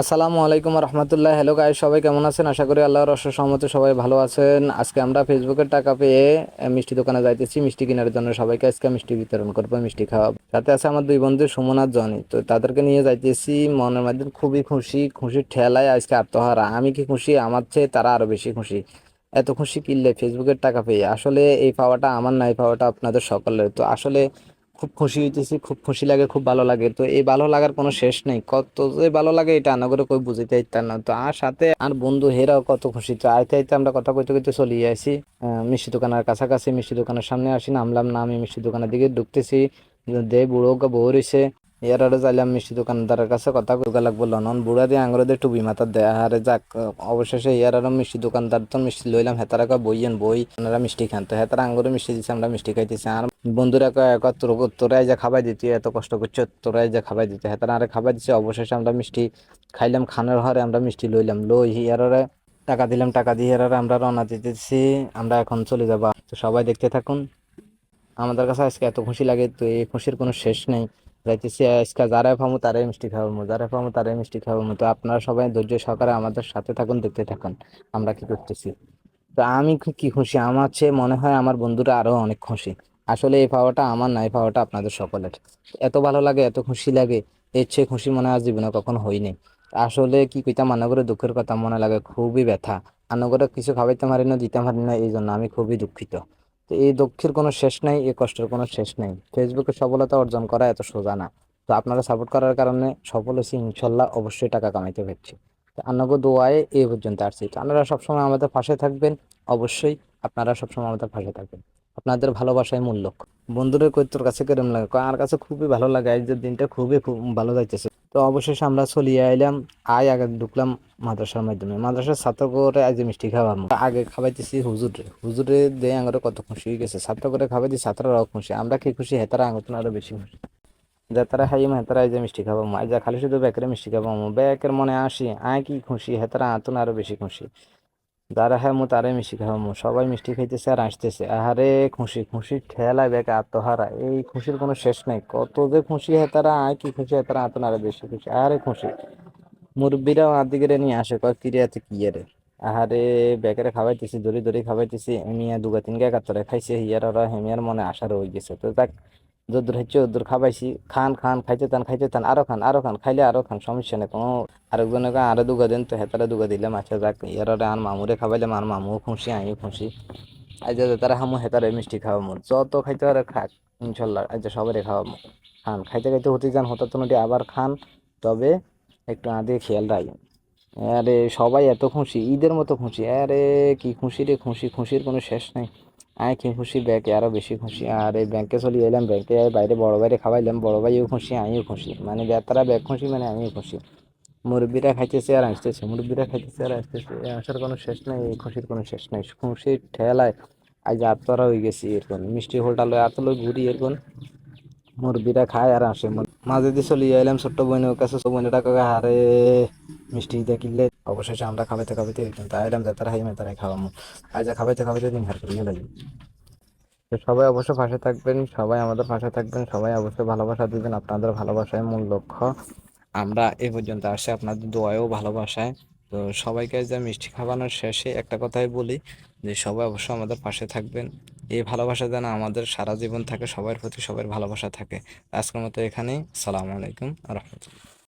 আসসালামু আলাইকুম রহমতুল্লাহ। Hello guys, সবাই কেমন আছেন? আশা করি আল্লাহর অশেষ রহমতে সবাই ভালো আছেন। আজকে আমরা ফেসবুকের টাকা পেয়ে মিষ্টি দোকানে যাইতেছি মিষ্টি কেনার জন্য। সবাইকে আজকে মিষ্টি বিতরণ করবো, মিষ্টি খাওয়াবো। সাথে আছে আমার দুই বন্ধু সুমন আর জনি। তো তাদেরকে নিয়ে যাইতেছি, মনের মধ্যে খুবই খুশি, খুশির ঠেলায় আজকে আত্মহারা। আমি কি খুশি, আমার চেয়ে তারা আরো বেশি খুশি। এত খুশি কিনলে ফেসবুকের টাকা পেয়ে। আসলে এই পাওয়াটা আমার না, এই পাওয়াটা আপনাদের সকলের। তো আসলে খুব খুশি হইতেছি, খুব খুশি লাগে, খুব ভালো লাগে। তো এই ভালো লাগার কোনো শেষ নেই, কত যে ভালো লাগে এটা না করে কই বুঝাইতে পারতাম না। তো আর সাথে আর বন্ধু হেরাও কত খুশি। তো আইতে আইতে আমরা কথা কইতে কইতে চলিয়ে আসি মিষ্টি দোকানের কাছাকাছি। মিষ্টি দোকানের সামনে আসি, নামলাম না, আমি মিষ্টি দোকানের দিকে ঢুকতেছি। দে বুড়ো বউ রইছে। এরারে যাইলাম মিষ্টি দোকানদারের কাছে, কথা কইতে লাগবো লনন বুড়া দিয়ে আঙুরে দিয়ে টুপি মাথার দেয়। আরে যাক, অবশেষে ইয়ারারও মিষ্টি দোকানদার তো মিষ্টি লইলাম। হেতারা কয় বইয়েন বই, আপনারা মিষ্টি খান। তো হেতারা আঙুরে মিষ্টি দিচ্ছে, আমরা মিষ্টি খাইতেছি। আর বন্ধুরা কয় এক তোরাই যা খাবাই দিতি, এত কষ্ট করছো, তোরাই যা খাবাই দিতে। হ্যাঁ, তারা আরে খাবাই দিচ্ছে। অবশেষে আমরা মিষ্টি খাইলাম, খানের ঘরে আমরা মিষ্টি লইলাম। লই হিয়ারে টাকা দিলাম, টাকা দিয়ে হিয়ারে আমরা রওনা দিতেছি। আমরা এখন চলে যাবো। তো সবাই দেখতে থাকুন। আমাদের কাছে আজকে এত খুশি লাগে, তো এই খুশির কোনো শেষ নেই। যাইতেছি আজকে, যারাই পামু তারাই মিষ্টি খাওয়াবো, যারাই পামু তারাই মিষ্টি খাওয়াবো। তো আপনারা সবাই ধৈর্য সহকারে আমাদের সাথে থাকুন, দেখতে থাকুন আমরা কি করতেছি। তো আমি কি খুশি, আমার চেয়ে মনে হয় আমার বন্ধুরা আরো অনেক খুশি। আসলে এই পাওয়াটা আমার না, এই পাওয়াটা আপনাদের সকলের। এত ভালো লাগে, এত খুশি লাগে, এর চেয়ে খুশি মনে হয় আর জীবনে কখনো হয়নি। আসলে কি কইতাম, মনে করে দুঃখের কথা মনে লাগে, খুবই ব্যথা। আন্ন করে কিছু খাওয়াইতে পারি না, দিতে পারি না, এই জন্য আমি খুবই দুঃখিত। তো এই দুঃখের কোনো শেষ নাই, এই কষ্টের কোনো শেষ নাই। ফেসবুকে সফলতা অর্জন করা এত সোজা না। তো আপনারা সাপোর্ট করার কারণে সফল হয়েছি, ইনশাল্লাহ অবশ্যই টাকা কামাইতে পারছি। আপনাকে দোয়ায় এই পর্যন্ত আসছি। তো আপনারা সবসময় আমাদের পাশে থাকবেন, অবশ্যই আপনারা সবসময় আমাদের পাশে থাকবেন। আপনাদের ভালোবাসায় মূল্য। বন্ধুদের কই তোর কাছে কেরম লাগে, কয় আমার কাছে খুবই ভালো লাগে, এই যে দিনটা খুবই খুব ভালো যাইতেছে। তো অবশেষে আমরা চলিয়ে আইলাম। আগে ঢুকলাম মাদ্রাসার মাধ্যমে, মাদ্রাসার ছাত্র করে আজ মিষ্টি খাওয়ার আগে খাওয়াইতেছি হুজুরে। হুজুরে দিয়ে আঙুরে কত খুশি হয়ে গেছে, ছাত্র করে খাওয়াইছি, ছাত্ররাও খুশি। আমরা কি খুশি, হেতারা আঙুর আরো বেশি খুশি। যাতারা খাইম হেতারা এই যে মিষ্টি খাবো, আজ যা খালি শুধু বেকের মিষ্টি খাবো, বেকের মনে আসি আয় কি খুশি, হেতারা আতুন আরো বেশি খুশি। যারা হ্যাঁ মু তারাই মিষ্টি খাবো, সবাই মিষ্টি খাইতেছে আর আসতেছে। আহারে খুশি, খুশির ঠেলায় বেকে আত্মহারা। এই খুশির কোনো শেষ নাই, কত যে খুশি হেতারা আয় কি খুশি, হেতারা আতুন আরো বেশি খুশি। আরে খুশি মুরব্বীরাও আদিকে নিয়ে আসে, কয় কিরে আছে কি রে। আহারে বেকারে খাওয়াইতেছি, দড়ি দড়ি খাওয়াইতেছি। এমিয়া দুগা তিন গা কাতরে খাইছে, হিয়ার ওরা হেমিয়ার মনে আশা রয়ে গেছে। তো যাক, যদ্দুর হচ্ছে ওদ্দুর খাবাইছি। খান খান, খাইতে তান খাইতে তান, আরো খান আরো খান, খাইলে আরো খান, সমস্যা নেই কোনো। আরেকজনকে আরো দুগা দেন, তো হেতারে দুগা দিলাম। আচ্ছা যাক, ইয়ার ওরা আর মামুরে খাবাইলাম, আর মামুও খুশি, আমিও খুশি। আজ তারা হামু হেতারে মিষ্টি খাওয়ামু, যত খাইতে পারে খাক, ইনশাল্লাহ আজ সবারই খাওয়ামু। খান, খাইতে খাইতে হতে যান, হঠাৎ নদী আবার খান। তবে একটু আগে খেয়াল রাখবেন। আরে সবাই এত খুশি, ঈদের মতো খুশি। আরে কি খুশি রে, খুশি, খুশির কোনো শেষ নাই। আয় কি খুশি, ব্যাংকে আরো বেশি খুশি। আর এই ব্যাংকে চলে এলাম, ব্যাংকে বাইরে বড় বাইরে খাওয়াইলাম, বড় ভাইও খুশি, আমিও খুশি। মানে বেতারা ব্যাগ খুশি, মানে আমিও খুশি। মুরব্বীরা খাইতেছে আর আসতেছে, মুরব্বীরা খাইতেছে আর আসতেছে। এই আসার কোনো শেষ নাই, এই খুশির কোনো শেষ নাই। খুশির ঠেলায় আজ আত্মরা হয়ে গেছি। এরকম মিষ্টি হোলটা লয় আত লই ঘুরি, এরকম মুরব্বীরা খায় আর আসে। মাঝে দিয়ে চলে এলাম ছোট্ট বোনের কাছে, ছোট বোনেরা কাকা হারে মিষ্টি দিয়ে কিনলে। অবশেষে আমরা খাবাইতে খাবাইতে কিন্তু আইলাম, যাতারা হাইমে তারাই খাওয়ামু। আজ খাবাইতে খাবাইতে দিন হার করিয়ে লাগি। তো সবাই অবশ্যই পাশে থাকবেন, সবাই আমাদের পাশে থাকবেন, সবাই অবশ্যই ভালোবাসা দিবেন। আপনাদের ভালোবাসায় মূল লক্ষ্য। আমরা এ পর্যন্ত আসি আপনাদের দোয়ায়ও ভালোবাসায়। তো সবাইকে যে মিষ্টি খাওয়ানোর শেষে একটা কথাই বলি, যে সবাই অবশ্যই আমাদের পাশে থাকবেন। এই ভালোবাসা যেন আমাদের সারা জীবন থাকে, সবার প্রতি সবার ভালোবাসা থাকে। আজকের মতো এখানেই। আসসালামু আলাইকুম রহমতুল্লাহ।